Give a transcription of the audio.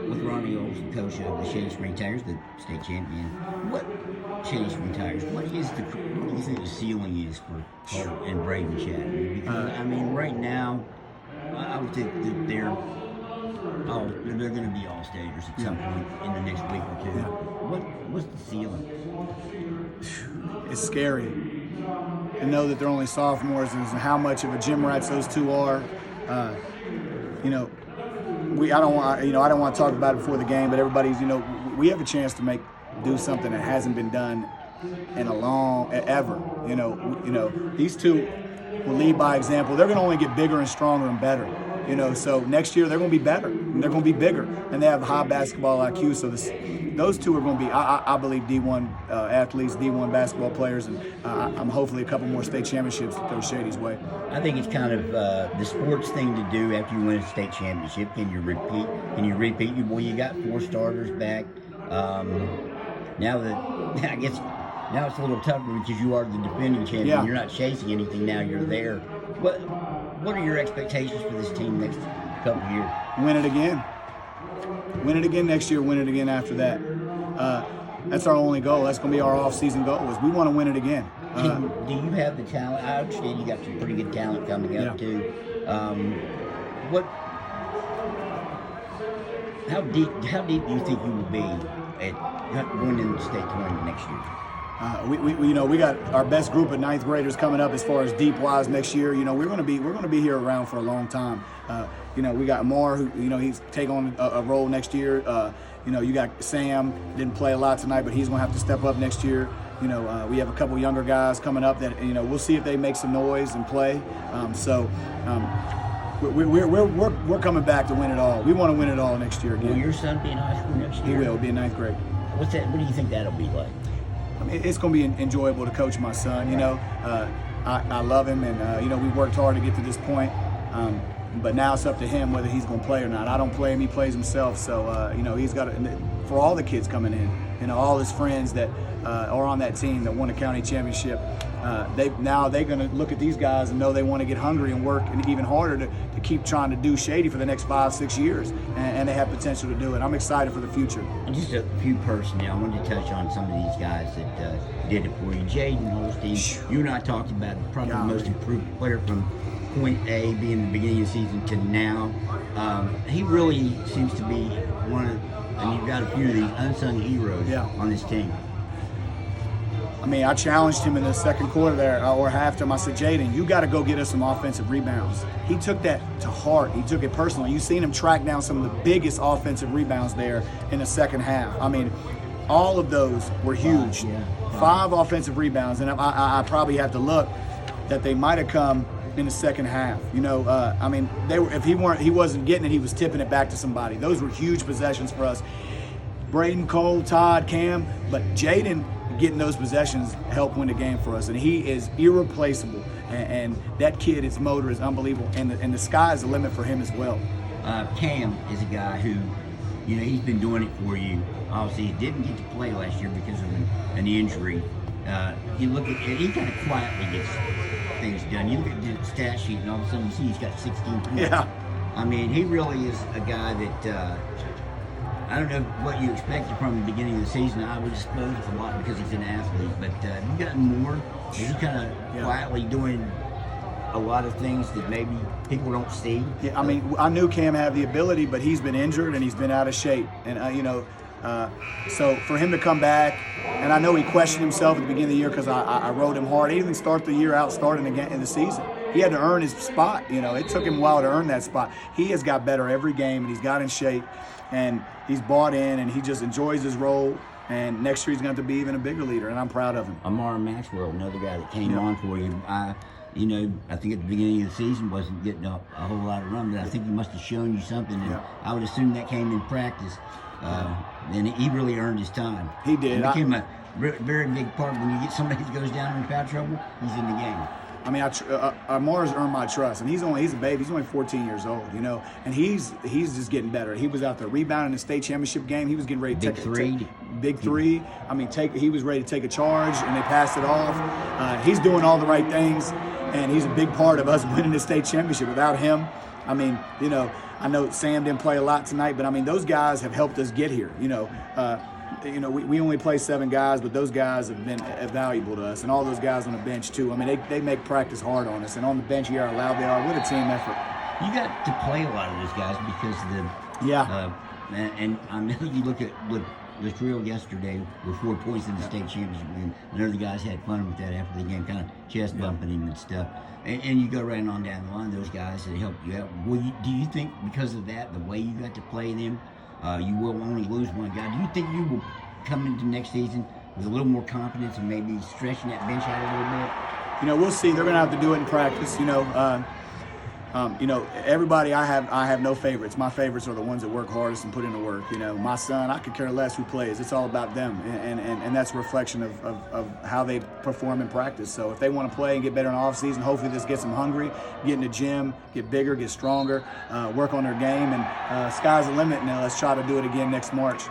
with Ronnie Olson, coach of the Shady Spring Tigers, the state champion. What Shady Spring Tigers? What do you think the ceiling is for Carter and Braden Chapman? Because I mean, right now, I would think that they're going to be all staters at some point in the next week or two. Yeah. What's the ceiling? It's scary to know that they're only sophomores and how much of a gym rats those two are. I don't want to talk about it before the game, but everybody's, we have a chance to do something that hasn't been done in ever. These two will lead by example. They're going to only get bigger and stronger and better. So next year they're going to be better and they're going to be bigger, and they have high basketball IQ. So those two are going to be, I believe, D1 athletes, D1 basketball players, and I'm hopefully a couple more state championships to throw Shady's way. I think it's kind of the sports thing to do after you win a state championship. Can you repeat? You got 4 starters back. Now it's a little tougher because you are the defending champion. Yeah. You're not chasing anything now. You're there. What are your expectations for this team next couple of years? Win it again. Win it again next year. Win it again after that. That's our only goal. That's going to be our off-season goal. Is we want to win it again. Do you have the talent? I understand you got some pretty good talent coming up too. How deep do you think you will be at going into the state tournament next year? We got our best group of 9th graders coming up as far as deep wise next year. We're going to be here around for a long time. We got Amar, who he's taking on a role next year. You got Sam, didn't play a lot tonight, but he's going to have to step up next year. We have a couple younger guys coming up that we'll see if they make some noise and play. We're coming back to win it all. We want to win it all next year again. Will your son be in high school next year? He will be in 9th grade. What do you think that'll be like? I mean, it's going to be enjoyable to coach my son. I love him, and we worked hard to get to this point. But now it's up to him whether he's going to play or not. I don't play him; he plays himself. So he's got for all the kids coming in, all his friends that are on that team that won the county championship. They're going to look at these guys and know they want to get hungry and work and even harder to keep trying to do Shady for the next 5-6 years, and they have potential to do it. I'm excited for the future. And just a few personally, I wanted to touch on some of these guys that did it for you. Jaden Holstein, you and I talked about probably the most improved player from point A, being the beginning of the season, to now. He really seems to be and you've got a few of these unsung heroes on this team. I challenged him in the second quarter there, or halftime. I said, Jaden, you got to go get us some offensive rebounds. He took that to heart. He took it personally. You've seen him track down some of the biggest offensive rebounds there in the second half. All of those were huge. 5 offensive rebounds, and I probably have to look that they might have come in the second half. They were, if he wasn't getting it, he was tipping it back to somebody. Those were huge possessions for us. Braden, Cole, Todd, Cam, but Jaden getting those possessions helped win the game for us, and he is irreplaceable. And that kid, his motor is unbelievable, and the sky is the limit for him as well. Cam is a guy who, he's been doing it for you. Obviously, he didn't get to play last year because of an injury. You look at he kind of quietly gets things done. You look at the stat sheet, and all of a sudden you see he's got 16 points. Yeah. He really is a guy that. I don't know what you expected from the beginning of the season. I would suppose it's a lot because he's an athlete, but you got more. Is he kind of quietly doing a lot of things that maybe people don't see? Yeah, I knew Cam had the ability, but he's been injured and he's been out of shape. And, so for him to come back, and I know he questioned himself at the beginning of the year because I rode him hard. He didn't start the year out starting again in the season. He had to earn his spot. It took him a while to earn that spot. He has got better every game, and he's got in shape. And he's bought in, and he just enjoys his role. And next year he's going to be even a bigger leader, and I'm proud of him. Amar Maxwell, another guy that came on for you. I think at the beginning of the season wasn't getting a whole lot of run, but I think he must have shown you something. And I would assume that came in practice. And he really earned his time. He did. It became a very big part. When you get somebody who goes down in foul trouble, he's in the game. Amar's earned my trust, and he's a baby. He's only 14 years old, and he's just getting better. He was out there rebounding the state championship game. He was getting ready to big three. He was ready to take a charge, and they passed it off. He's doing all the right things, and he's a big part of us winning the state championship. Without him, I know Sam didn't play a lot tonight, but I mean, those guys have helped us get here. We only play 7 guys, but those guys have been valuable to us, and all those guys on the bench too. I mean, they make practice hard on us, and on the bench here, how loud they are. What a team effort. You got to play a lot of those guys because of the and I know you look at the drill yesterday with 4 points in the state championship game. I know the guys had fun with that after the game, kind of chest bumping him and stuff. And you go right on down the line, those guys that helped you out. Do you think because of that, the way you got to play them, you will only lose one guy? Do you think you will come into next season with a little more confidence and maybe stretching that bench out a little bit? We'll see. They're going to have to do it in practice. Everybody, I have no favorites. My favorites are the ones that work hardest and put in the work. My son, I could care less who plays. It's all about them, and that's a reflection of how they perform in practice. So if they want to play and get better in the offseason, hopefully this gets them hungry, get in the gym, get bigger, get stronger, work on their game, and sky's the limit. Now let's try to do it again next March.